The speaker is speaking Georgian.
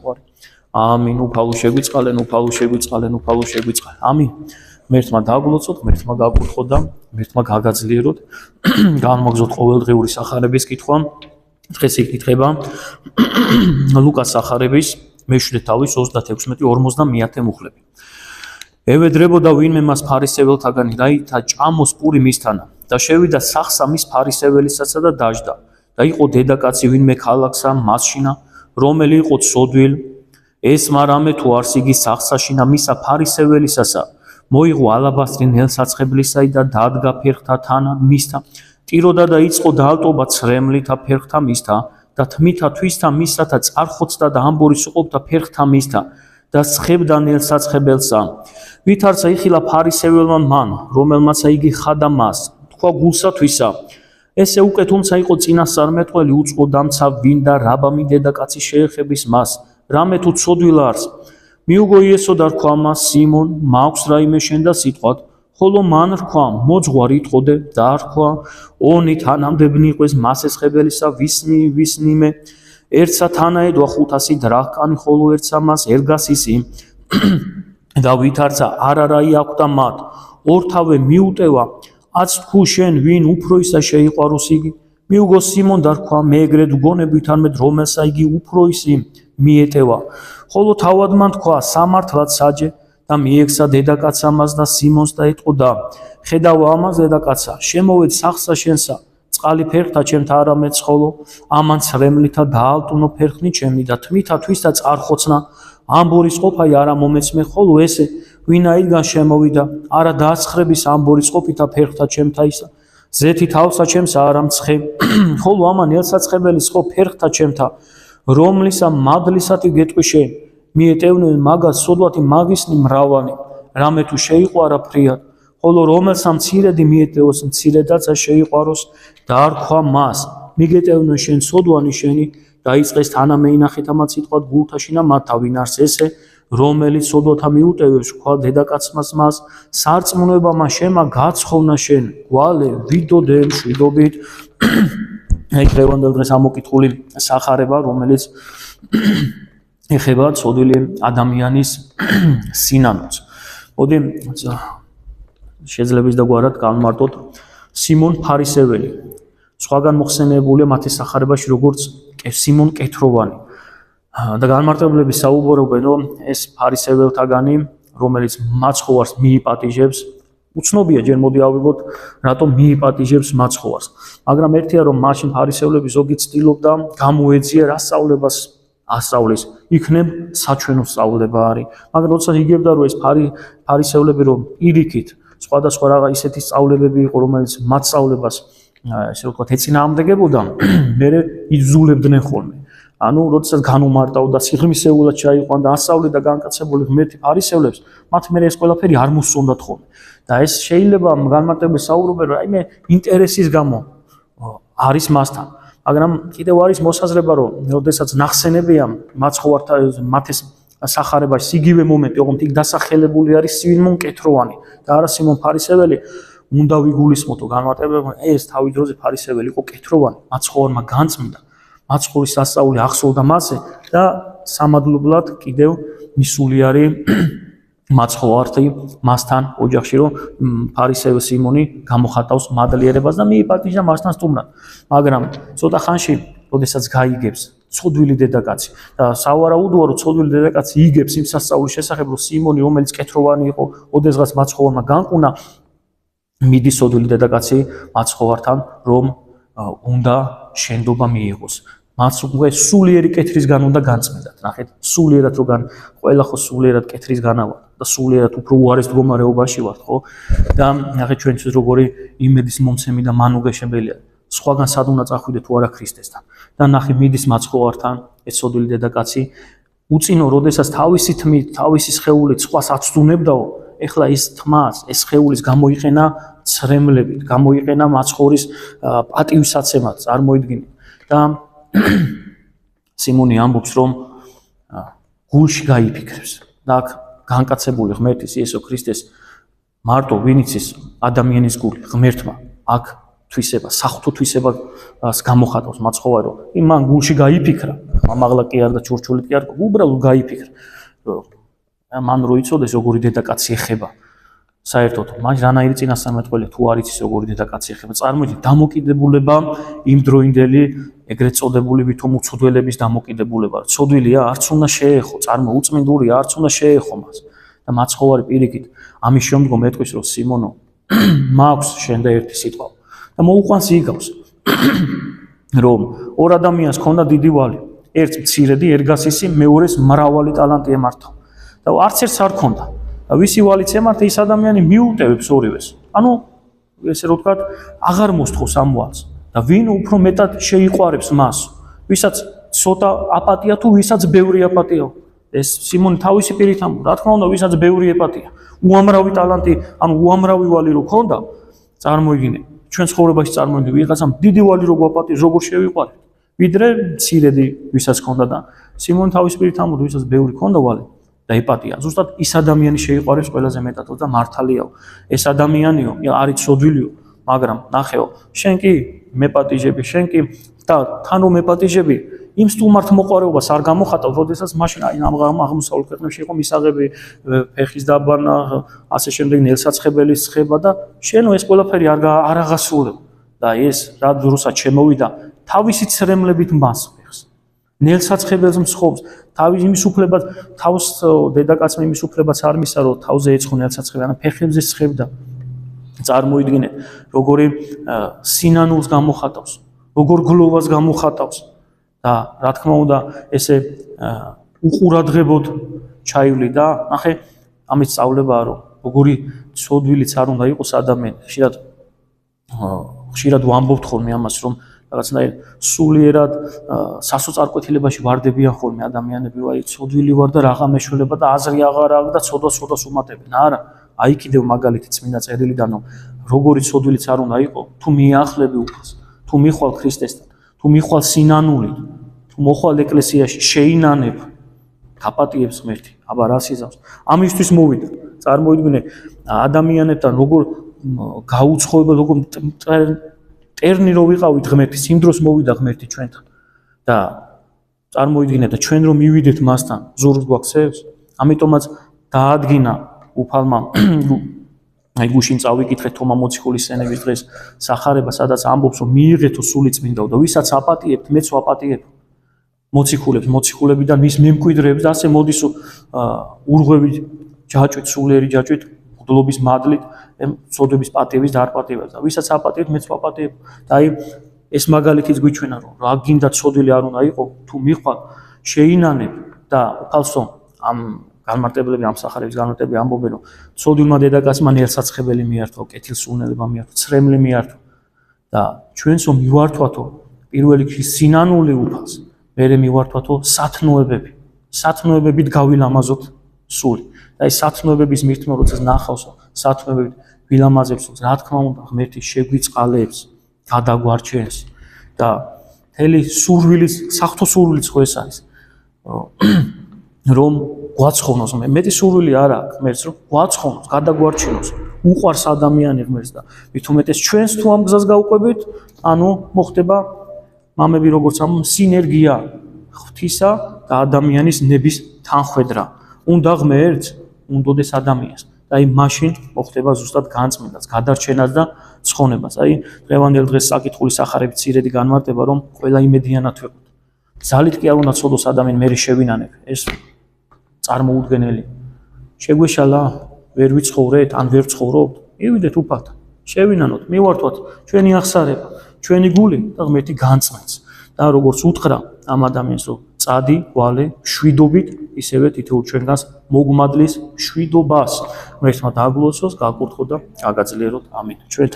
საყვარი. ამინ. უფალო შეგვიწყალენ, უფალო შეგვიწყალენ, უფალო შეგვიწყალენ. ამინ. ღმერთმა დაგლოცოთ, ღმერთმა გაგურხოთ და ღმერთმა გაგაძლიეროთ. განმოგზოთ ყოველდღიური სახარების კითხვა. დღეს იკითხება ლუკას სახარების მეშვიდე თავის 36-50 მუხლები. ევედრებოდა ვინმე მას ფარისეველთაგანი რაითა ჭამოს პური მისთანა და შევიდა სახსა მის ფარისეველისაცა და დაждდა და იყო დედაკაცი ვინმე ქალაქსა მასშინა რომელი იყო ცოდვილ ეს მარამე თუ არს იგი სახსაშინა მისა ფარისეველისასა მოიღო ალაბასტრი ნელსაცხებლისა და დადგა ფერხთა თანა მისთა ტიროდა და იწყო დაალტობა ცრემლითა ფერხთა მისთა და თმითა თვისთა მისათა წარხოცდა და ამბორის უყოფდა ფერხთა მისთა და სხებდა ნელსაცხებელსა ვითარცა იხილა ფარისეველმა მან რომელმაცა იგი ხადა მას თქვა გულსათვისა ესე უკვე თუმცა იყო წინასწარმეტყველი უწყო დამცა ვინ და რაბამი დედაკაცი შეეხების მას რამე თუ ცოდვილ არს მიუგო იესო და რქვა მას სიმონ მაქვს რაიმე შენ და სიტყვად ხოლო მან რქვა მოძღვარი იტყოდე და რქვა ონი თანამდებნი იყვეს მას ესხებელისა ვისნიმე ერთსა თანაედვა 500 დრახკანი ხოლო ერთსა მას ერგასისი და ვითარცა არარაი აქვთ მათ ორთავე მიუტევა აც თქვი შენ ვინ უფროისა შეიყვაროს იგი მიუგო სიმონ და რქვა მე ეგრეთ ვგონებით ამეთ რომელსა იგი უფროისი მიეტევა ხოლო თავად მან თქვა სამართლად საჯე და მიექცა დედაკაც ამას და სიმონს და ეტყოდა ხედავ ამას დედაკაცა შემოვედ სახსა შენსა წყალი ფერხთა ჩემთა არამეც ხოლო ამან ცრემლითა დაალტუნო ფერხნი ჩემი და თმითა თვისთა წარხოცნა ამბორის ყოფაი არა მომეცმე ხოლო ესე ვინაიდან შემოვიდა არა დააცხრების ამბორის ყოფითა ფერხთა ჩემთა ისა ზეთი თავსა ჩემსა არა მცხე ხოლო ამან ელსაცხებელის ხო ფერხთა ჩემთა რომლისა მადლისათი გეტყვი შენ მიეტევნენ მაგას სოდვათი მაგისნი მრავალი რამე თუ შეიყვარა ფრიად ხოლო რომელსა მცირედი მიეტევოს მცირედაცა შეიყვაროს და არ ქვა მას მიგეტევნე შენ სოდვანი შენი დაიწყეს თანამეინახეთ ამაც სიტყვად გულთაშინა მათა ვინ არს ესე რომელიც სოდვათა მიუტევებს ქვა დედაკაცმას მას სარწმუნოება მას შემა გაცხოვნა შენ გვალე ვიდოდე მშვიდობით აი დღევანდელ დღეს ამოკითხული სახარება რომელიც ეხება ცოდვილი ადამიანის სინანულს. მოდი შეძლებს და გვარად განმარტოთ სიმონ ფარისეველი. სხვაგან მოხსენებულია მათი სახარებაში როგორც სიმონ კეთროვანი. და განმარტებლები საუბრობენ რომ ეს ფარისეველთაგანი რომელიც მაცხოვარს მიიპატიჟებს უცნობია ჯერ მოდი ავიღოთ რატომ მიიპატიჟებს მაცხოვარს. მაგრამ ერთია რომ მაშინ ფარისევლები ზოგი ცდილობდა გამოეძია რა სწავლებას ასწავლის იქნებ საჩვენო სწავლება არის მაგრამ როდესაც იგებდა რომ ეს ფარისევლები რომ პირიქით სხვადასხვა რაღაც ისეთი სწავლებები იყო რომელიც მათ სწავლებას ესე ვთქვათ ეწინააღმდეგებოდა მე იძულებდნენ ხოლმე ანუ როდესაც განუმარტავდა სიღრმისეულად ჩაიყვან და ასწავლიდა განკაცებული ღმერთი ფარისევლებს მათ მე ეს ყველაფერი არ მოსწონდათ ხოლმე და ეს შეიძლება განმარტებები საუბრობენ რომ აიმე ინტერესის გამო არის მასთან მაგრამ კიდევ არის მოსაზრება რომ როდესაც ნახსენებია მაცხოვართა მათეს სახარებაში იგივე მომენტი ოღონდ იქ დასახელებული არის სიმონ კეთროვანი და არა სიმონ ფარისეველი უნდა ვიგულისხმოთ განმარტებები ეს თავის დროზე ფარისეველი იყო კეთროვანი მაცხოვარმა განწმინდა მაცხოვრის სასწაული ახსოვდა მასზე და სამადლებლად კიდევ მისულიარი მაცხოვართი მასთან ოჯახში რომ ფარისევი სიმონი გამოხატავს მადლიერებას და მიიპატიჟა მასთან სტუმრად მაგრამ ცოტა ხანში როდესაც გაიგებს ცოდვილი დედაკაცი და სავარაუდოა რომ ცოდვილი დედაკაცი იგებს იმ სასწაულის შესახებ რომ სიმონი რომელიც კეთროვანი იყო ოდესღაც მაცხოვარმა განკუნა მიდის ცოდვილი დედაკაცი მაცხოვართან რომ უნდა შენდობა მიიღოს მას უკვე სულიერი კეთრისგან უნდა განწმენდათ ნახეთ სულიერად როგან ყველა ხო სულიერად კეთრისგანა ვარ და სულიერად უფრო უარეს მდგომარეობაში ვართ ხო და ნახეთ ჩვენთვის როგორი იმედის მომცემი და მანუგეშებელია სხვაგან სად უნდა წახვიდე თუ არა ქრისტესთან და ნახე მიდის მაცხოვართან ეს ცოდვილი დედაკაცი უწინო როდესაც თავისი თმით თავისი სხეულით სხვას აცდუნებდაო ეხლა ეს თმას ეს სხეულის გამოიყენა ცრემლებით გამოიყენა მაცხოვრის პატივსაცემად წარმოიდგინე და სიმონი ამბობს რომ გულში გაიფიქრებს და აქ განკაცებული ღმერთის იესო ქრისტეს მარტო ვინც ის ადამიანის გული ღმერთმა აქ თვისება, საღვთო თვისებას გამოხატავს მაცხოვარი, რომ მან გულში გაიფიქრა, მაღლა კი არ და ჩურჩული კი არ, უბრალოდ გაიფიქრა, რომ მან რო იცოდეს როგორი დედაკაცი ეხება საერთოდ, მას რანაირი წინასწარმეტყველია თუ არ იცის როგორი დედაკაცი ეხება, წარმოვიდგინეთ დამოკიდებულება იმ დროინდელი ეგრეთ წოდებული ვითომ უცოდველების დამოკიდებულება, ცოდვილია არც უნდა შეეხო, უწმინდურია არც უნდა შეეხო მას და მაცხოვარი პირიქით ამის შემდგომ ეტყვის რომ სიმონო მაქვს შენ და ერთი სიტყვა და მოუყვანს იგავს რომ ორ ადამიანს ქონდა დიდი ვალი, ერთს მცირედი ერგასისი, მეორეს მრავალი ტალანტი ემართა და არც ერთს არ ქონდა და ვისი ვალიც ემართა ის ადამიანი მიუტევებს ორივეს. ანუ ესე რომ ვთქვათ, აღარ მოსთხოვს ამ ვალს და ვინ უფრო მეტად შეიყვარებს მას, ვისაც ცოტა აპატია თუ ვისაც ბევრი აპატია. ეს სიმონი თავისი პირით ამბობს, რა თქმა უნდა, ვისაც ბევრი აპატია, უამრავი ტალანტი, ანუ უამრავი ვალი რო ქონდა, წარმოიდგინე, ჩვენ ცხოვრებაში წარმოიდგინე ვიღაცამ დიდი ვალი რო გვაპატიოს, როგორ შევიყვარებთ, ვიდრე მცირედი ვისაც ქონდა და სიმონი თავისი პირით ამბობს, ვისაც ბევრი ქონდა ვალი და ეპატია. ზუსტად ის ადამიანი შეიყვარებს ყველაზე მეტად და მართალიაო. ეს ადამიანიო, არის ცოდვილიო, მაგრამ ნახეო, შენ კი მეპატიჟები, შენ კი და თან რომ მეპატიჟები, იმ სტუმართ მოყვარეობას არ გამოხატავ, როდესაც მაშინ აი ამ აღმოსავლეთ ქვეყნებში იყო მისაღები, ფეხის დაბანა, ასე შემდეგ ნელსაცხებელის ცხება და შენო ეს ყველაფერი არ აღასრულებო. და ეს რა დროსაც შემოვიდა, თავისი ცრემლებით მასხებს. ნელსაცხებელს მსხობს, თავის იმის უფლებას, თავს დედაკაცმა იმის უფლებას არ მისცა, რომ თავზე ეცხო ნელსაცხები, ანუ ფეხებზე სხებდა. წარმოიდგინეთ, როგორი სინანულს გამოხატავს, როგორ გლოვას გამოხატავს. და რა თქმა უნდა ესე უყურადღებოდ ჩაივლი და ნახე ამის სწავლებაა რომ როგორი ცოდვილიც არ უნდა იყოს ადამიანი ხშირად ვამბობთ ხოლმე ამას რომ რაღაცნაირ სულიერად სასოწარკვეთილებაში ვარდებიან ხოლმე ადამიანები რომ აი ცოდვილი ვარ და რაღა მეშველება და აზრი აღარ აქვს და ცოდვა-ცოდვას უმატებენ არა აი კიდევ მაგალითი წმინდა წერილიდან რომ როგორი ცოდვილიც არ უნდა იყო თუ მიახლები უფალს თუ მიხვალ ქრისტესთან თუ მიხვალ სინანულით თუ მოხვალ ეკლესიაში შეინანებ გაპატიებს ღმერთი აბა რას იზავს ამისთვის მოვიდა წარმოიდგინე ადამიანებთან როგორ გაუცხოება როგორ ტერნი რო ვიყავით ღმერთის იმ დროს მოვიდა ღმერთი ჩვენთან და წარმოიდგინეთ და ჩვენ რომ მივიდეთ მასთან ზურგს გვაქცევს ამიტომაც დაადგინა უფალმა აი გუშინ წავიკითხეთ თომა მოციქულის სენების დღეს სახარება სადაც ამბობს რომ მიიღეთო სული წმინდაო და ვისაც აპატიებთ მეც ვაპატიებ მოციქულებიდან ვის მემკვიდრეებს და ასე მოდის ურღვევით ჯაჭვით სულიერი ჯაჭვით მღვდლობის მადლით ცოდვების პატიების და არ პატიებას და ვისაც აპატიებთ მეც ვაპატიებ და აი ეს მაგალითიც გვიჩვენა რომ რა გინდა ცოდვილი არ უნდა იყო თუ მიხვალ შეინანებ და უფალსო ამ განმარტებლები ამ სახარების განმარტებლები ამბობენ რომ ცოდვილმა დედაკაცმა ნელსაცხებელი მიართვა კეთილსურნელება მიართვა ცრემლი მიართვა და ჩვენსო მივართვათო პირველ რიგში სინანული უფალს მერე მივართვათო სათნოებებით გავილამაზოთ სული და ეს სათნოებების მირთმე როდესაც ნახავსო სათნოებებით ვილამაზებსო რა თქმა უნდა ღმერთი შეგვიწყალებს გადაგვარჩენს და მთელი სურვილის საღვთო სურვილიც ხო ეს არის რომ გვაცხოვნოს მეტი სურვილი არა აქვს ღმერთს რომ გვაცხოვნოს გადაგვარჩინოს უყვარს ადამიანი ღმერთს და მით უმეტეს ჩვენს თუ ამ გზას გავყვებით ანუ მოხდება მამები როგორც ამ სინერგია ღვთისა და ადამიანის ნების თანხვედრა უნდა ღმერთს უნდოდეს ადამიანს და აი მაშინ მოხდება ზუსტად განწმენდაც გადარჩენაც და ცხონებას აი დღევანდელ დღეს საკითხული სახარების ცირედი განმარტება რომ ყველა იმედიანად ვიყოთ ძალით კი არ უნდა ცოდოს ადამიანი მე შევინანებ ეს წარმოუდგენელი შეგვეშალა ვერ ვიცხოვრეთ ან ვერ ცხოვრობთ მივიდეთ უფალთან შევინანოთ მივართვათ ჩვენი აღსარება ჩვენი გული და ღმერთი განწმენს და როგორც უთხრა ამ ადამიანს რომ წადი ვალე შვიდობით ისევე თითოეულ ჩვენგანს მოგმადლის შვიდობას ღმერთმა დააგლოცოს გაკურთხო და გაგაძლიეროთ ამინ ჩვენთან